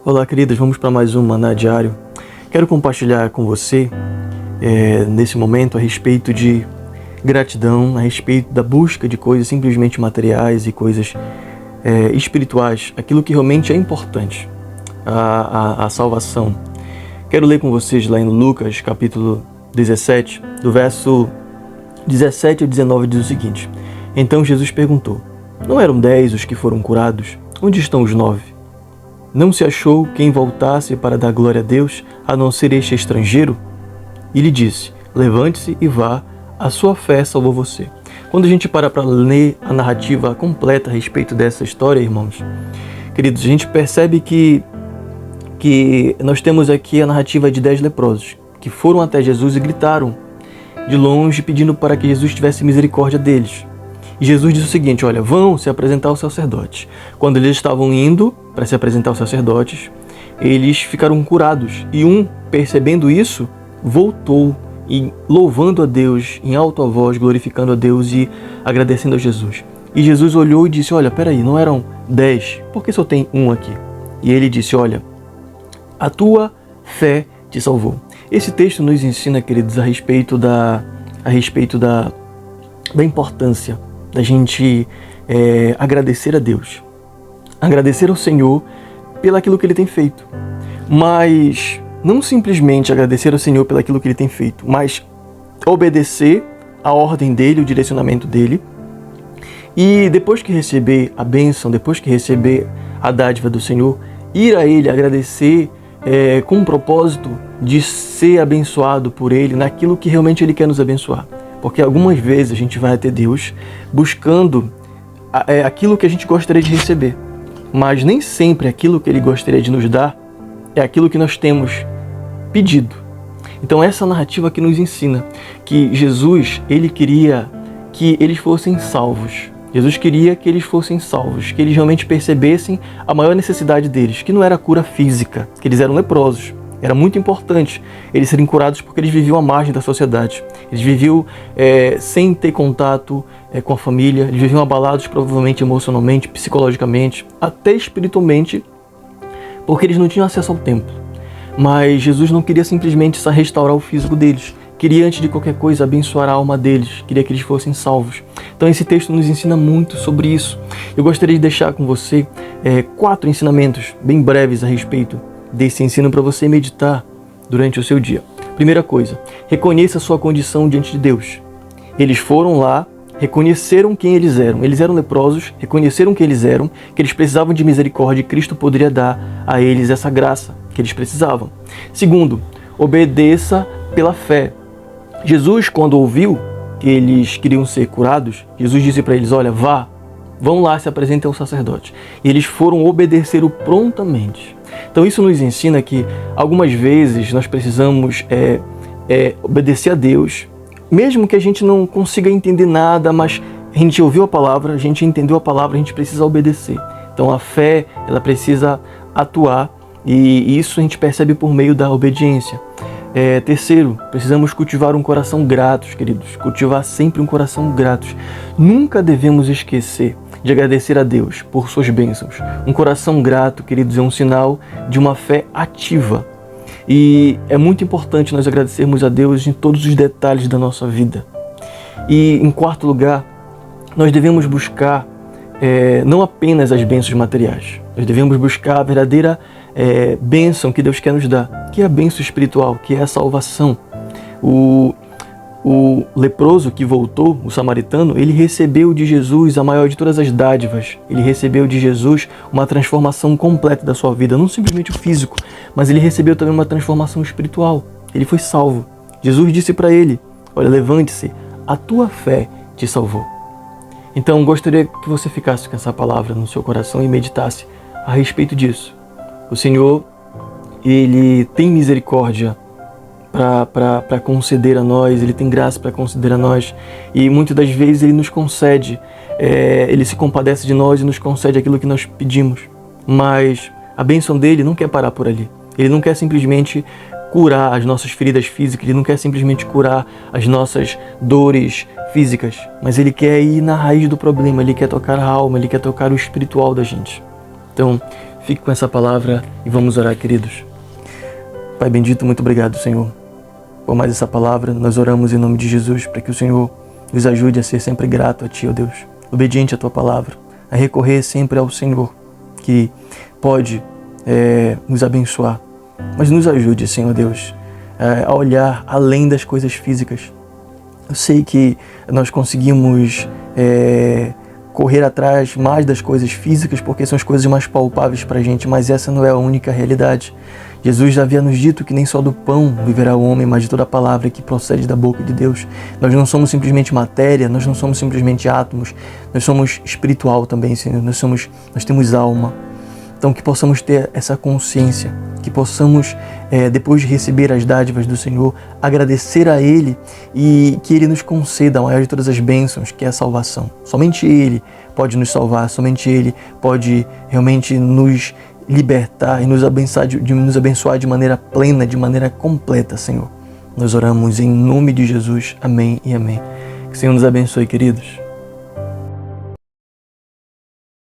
Olá, queridas, vamos para mais um Maná Diário. Quero compartilhar com você, nesse momento, a respeito de gratidão, a respeito da busca de coisas simplesmente materiais e coisas espirituais, aquilo que realmente é importante, a salvação. Quero ler com vocês lá em Lucas, capítulo 17, do verso 17 a 19, diz o seguinte: Então Jesus perguntou: Não eram 10 os que foram curados? Onde estão os 9? Não se achou quem voltasse para dar glória a Deus, a não ser este estrangeiro? E lhe disse: Levante-se e vá, a sua fé salvou você. Quando a gente para ler a narrativa completa a respeito dessa história, irmãos, queridos, a gente percebe que nós temos aqui a narrativa de 10 leprosos, que foram até Jesus e gritaram de longe, pedindo para que Jesus tivesse misericórdia deles. E Jesus disse o seguinte: olha, vão se apresentar aos sacerdotes. Quando eles estavam indo para se apresentar aos sacerdotes, eles ficaram curados. E um, percebendo isso, voltou e louvando a Deus em alta voz, glorificando a Deus e agradecendo a Jesus. E Jesus olhou e disse: olha, peraí, não eram 10? Por que só tem um aqui? E ele disse: olha, a tua fé te salvou. Esse texto nos ensina, queridos, a respeito da importância da gente agradecer a Deus, agradecer ao Senhor pelaquilo que Ele tem feito, mas não simplesmente agradecer ao Senhor pelaquilo que Ele tem feito, mas obedecer a ordem dEle, o direcionamento dEle, e depois que receber a bênção, depois que receber a dádiva do Senhor, ir a Ele agradecer com um propósito de ser abençoado por Ele naquilo que realmente Ele quer nos abençoar. Porque algumas vezes a gente vai até Deus buscando aquilo que a gente gostaria de receber, mas nem sempre aquilo que Ele gostaria de nos dar é aquilo que nós temos pedido. Então essa narrativa aqui nos ensina que Jesus, Ele queria que eles fossem salvos. Jesus queria que eles fossem salvos, que eles realmente percebessem a maior necessidade deles, que não era a cura física, que eles eram leprosos. Era muito importante eles serem curados porque eles viviam à margem da sociedade. Eles viviam sem ter contato com a família. Eles viviam abalados provavelmente emocionalmente, psicologicamente, até espiritualmente, porque eles não tinham acesso ao templo. Mas Jesus não queria simplesmente só restaurar o físico deles. Queria, antes de qualquer coisa, abençoar a alma deles. Queria que eles fossem salvos. Então esse texto nos ensina muito sobre isso. Eu gostaria de deixar com você 4 ensinamentos bem breves a respeito desse ensino para você meditar durante o seu dia. Primeira coisa, reconheça a sua condição diante de Deus. Eles foram lá, reconheceram quem eles eram. Eles eram leprosos, reconheceram quem eles eram, que eles precisavam de misericórdia e Cristo poderia dar a eles essa graça que eles precisavam. Segundo, obedeça pela fé. Jesus, quando ouviu que eles queriam ser curados, Jesus disse para eles: olha, vão lá, se apresentem ao sacerdote. E eles foram obedecer prontamente. Então isso nos ensina que algumas vezes nós precisamos obedecer a Deus, mesmo que a gente não consiga entender nada, mas a gente ouviu a palavra, a gente entendeu a palavra, a gente precisa obedecer. Então a fé, ela precisa atuar, e isso a gente percebe por meio da obediência. Terceiro, precisamos cultivar um coração grato, queridos. Cultivar sempre um coração grato. Nunca devemos esquecer de agradecer a Deus por suas bênçãos. Um coração grato, queridos, é um sinal de uma fé ativa. E é muito importante nós agradecermos a Deus em todos os detalhes da nossa vida. E, em quarto lugar, nós devemos buscar não apenas as bênçãos materiais. Nós devemos buscar a verdadeira bênção que Deus quer nos dar, que é a bênção espiritual, que é a salvação. O leproso que voltou, o samaritano, ele recebeu de Jesus a maior de todas as dádivas. Ele recebeu de Jesus uma transformação completa da sua vida, não simplesmente o físico, mas ele recebeu também uma transformação espiritual. Ele foi salvo. Jesus disse para ele: olha, levante-se, a tua fé te salvou. Então, gostaria que você ficasse com essa palavra no seu coração e meditasse a respeito disso. O Senhor, Ele tem misericórdia para conceder a nós, Ele tem graça para conceder a nós, e muitas das vezes Ele nos concede, Ele se compadece de nós e nos concede aquilo que nós pedimos, mas a bênção dEle não quer parar por ali. Ele não quer simplesmente curar as nossas feridas físicas, Ele não quer simplesmente curar as nossas dores físicas, mas Ele quer ir na raiz do problema, Ele quer tocar a alma, Ele quer tocar o espiritual da gente. Então, Fique com essa palavra e vamos orar, queridos. Pai bendito, muito obrigado, Senhor, por mais essa palavra. Nós oramos em nome de Jesus para que o Senhor nos ajude a ser sempre grato a Ti, ó Deus, obediente à Tua palavra, a recorrer sempre ao Senhor, que pode nos abençoar. Mas nos ajude, Senhor Deus, a olhar além das coisas físicas. Eu sei que nós conseguimos correr atrás mais das coisas físicas porque são as coisas mais palpáveis para a gente, mas essa não é a única realidade. Jesus já havia nos dito que nem só do pão viverá o homem, mas de toda a palavra que procede da boca de Deus. Nós não somos simplesmente matéria, nós não somos simplesmente átomos, nós somos espiritual também, Senhor. Nós temos alma. Então que possamos ter essa consciência, que possamos, depois de receber as dádivas do Senhor, agradecer a Ele e que Ele nos conceda a maior de todas as bênçãos, que é a salvação. Somente Ele pode nos salvar, somente Ele pode realmente nos libertar e nos abençoar de maneira plena, de maneira completa, Senhor. Nós oramos em nome de Jesus. Amém e amém. Que o Senhor nos abençoe, queridos.